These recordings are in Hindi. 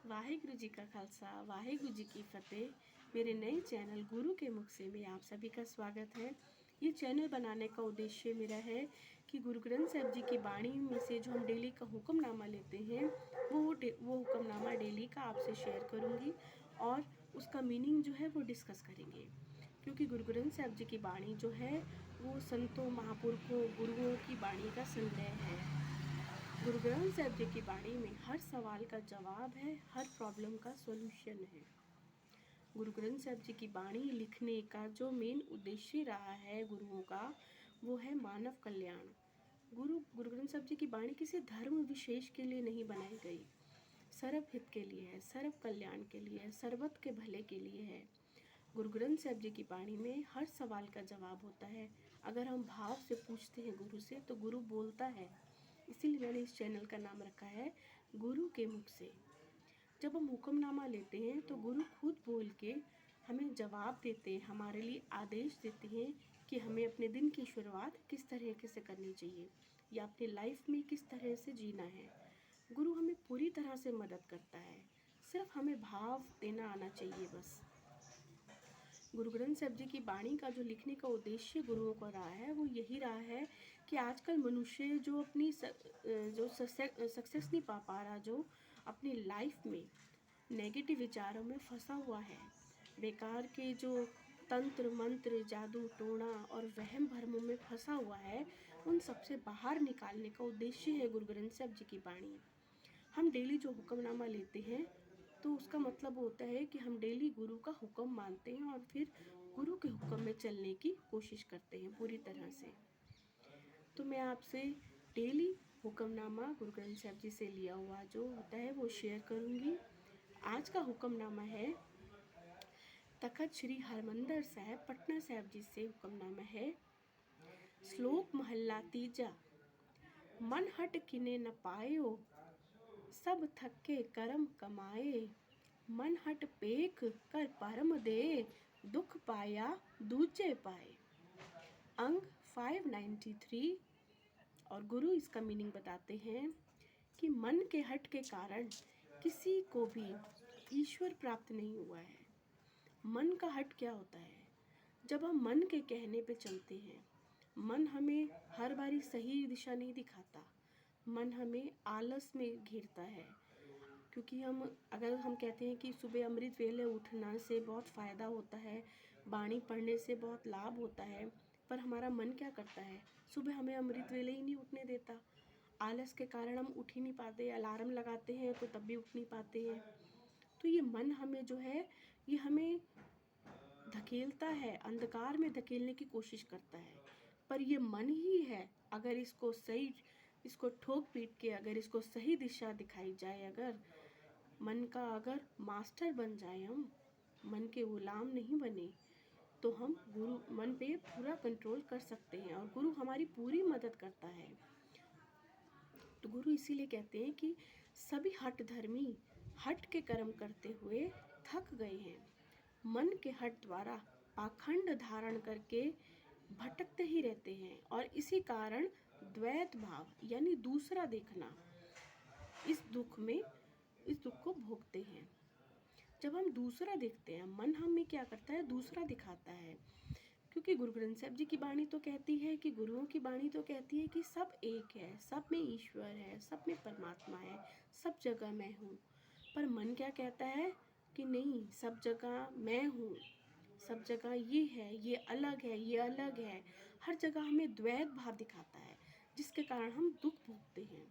वाहिगुरु जी का खालसा वाहिगुरु जी की फतेह। मेरे नए चैनल गुरु के मुख से में आप सभी का स्वागत है। ये चैनल बनाने का उद्देश्य मेरा है कि गुरु ग्रंथ साहिब जी की वाणी में से जो हम डेली का हुक्मनामा लेते हैं वो हुक्मनामा डेली का आपसे शेयर करूँगी और उसका मीनिंग जो है वो डिस्कस करेंगे। क्योंकि गुरु ग्रंथ साहिब जी की वाणी जो है वो संतों महापुरुषों गुरुओं की वाणी का संग्रह है। गुरु ग्रंथ साहिब जी की वाणी में हर सवाल का जवाब है, हर प्रॉब्लम का सॉल्यूशन है। गुरु ग्रंथ साहिब जी की वाणी लिखने का जो मेन उद्देश्य रहा है गुरुओं का, वो है मानव कल्याण। गुरु ग्रंथ साहिब जी की वाणी किसी धर्म विशेष के लिए नहीं बनाई गई, सर्व हित के लिए है, सर्व कल्याण के लिए है, सर्वत के भले के लिए है। गुरु ग्रंथ साहिब जी की वाणी में हर सवाल का जवाब होता है। अगर हम भाव से पूछते हैं गुरु से तो गुरु बोलता है। इसीलिए मैंने इस चैनल का नाम रखा है गुरु के मुख से। जब हम हुक्मनामा लेते हैं तो गुरु खुद बोल के हमें जवाब देते हैं, हमारे लिए आदेश देते हैं कि हमें अपने दिन की शुरुआत किस तरीके से करनी चाहिए या अपनी लाइफ में किस तरह से जीना है। गुरु हमें पूरी तरह से मदद करता है, सिर्फ हमें भाव देना आना चाहिए बस। गुरु ग्रंथ साहिब जी की वाणी का जो लिखने का उद्देश्य गुरुओं का रहा है वो यही रहा है कि आजकल मनुष्य जो अपनी सक्सेस नहीं पा रहा, जो अपनी लाइफ में नेगेटिव विचारों में फंसा हुआ है, बेकार के जो तंत्र मंत्र जादू टोना और वहम भरमों में फंसा हुआ है, उन सबसे बाहर निकालने का उद्देश्य है गुरु ग्रंथ साहिब जी की वाणी। हम डेली जो हुक्मनामा लेते हैं तो उसका मतलब होता है कि हम डेली गुरु का हुक्म मानते हैं और फिर गुरु के हुक्म में चलने की कोशिश करते हैं पूरी तरह से। तो मैं आपसे डेली हुक्मनामा गुरु ग्रंथ साहिब जी से लिया हुआ जो होता है वो शेयर करूँगी। आज का हुक्मनामा है तखत श्री हरमंदर साहिब पटना साहिब जी से हुक्मनामा है। श्लोक महला तीजा। मन हट किने न पायो, सब थके करम कमाए। मन हट पेख कर परम दे, दुख पाया दूजे पाए। अंग 593। और गुरु इसका मीनिंग बताते हैं कि मन के हट के कारण किसी को भी ईश्वर प्राप्त नहीं हुआ है। मन का हट क्या होता है? जब हम मन के कहने पे चलते हैं, मन हमें हर बारी सही दिशा नहीं दिखाता, मन हमें आलस में घेरता है। क्योंकि अगर हम कहते हैं कि सुबह अमृत वेले उठना से बहुत फ़ायदा होता है, वाणी पढ़ने से बहुत लाभ होता है, पर हमारा मन क्या करता है, सुबह हमें अमृत वेले ही नहीं उठने देता। आलस के कारण हम उठ ही नहीं पाते, अलार्म लगाते हैं तो तब भी उठ नहीं पाते हैं। तो ये मन हमें जो है ये हमें धकेलता है, अंधकार में धकेलने की कोशिश करता है। पर ये मन ही है, अगर इसको ठोक पीट के अगर इसको सही दिशा दिखाई जाए, अगर मन का अगर मास्टर बन जाए, हम मन के गुलाम नहीं बने, तो हम गुरु मन पे पूरा कंट्रोल कर सकते हैं और गुरु हमारी पूरी मदद करता है। तो गुरु इसीलिए कहते हैं कि सभी हठ धर्मी हट के कर्म करते हुए थक गए हैं। मन के हट द्वारा पाखंड धारण करके भटकते ही रहते हैं और इसी कारण द्वैत भाव यानी दूसरा देखना, इस दुख को भोगते हैं। जब हम दूसरा देखते हैं, मन हमें क्या करता है, दूसरा दिखाता है। क्योंकि गुरु ग्रंथ साहिब जी की वाणी तो कहती है कि गुरुओं की वाणी तो कहती है कि सब एक है, सब में ईश्वर है, सब में परमात्मा है, सब जगह मैं हूँ। पर मन क्या कहता है कि नहीं, सब जगह मैं हूँ, सब जगह ये है, ये अलग है, ये अलग है। हर जगह हमें द्वैत भाव दिखाता है, जिसके कारण हम दुख भोगते हैं।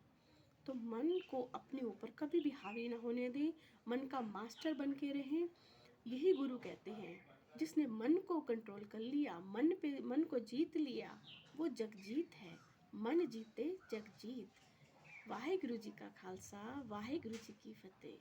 तो मन को अपने ऊपर कभी भी हावी ना होने दें, मन का मास्टर बन के रहें। यही गुरु कहते हैं, जिसने मन को कंट्रोल कर लिया, मन को जीत लिया, वो जगजीत है। मन जीते जगजीत। वाहिगुरु जी का खालसा वाहिगुरु जी की फतेह।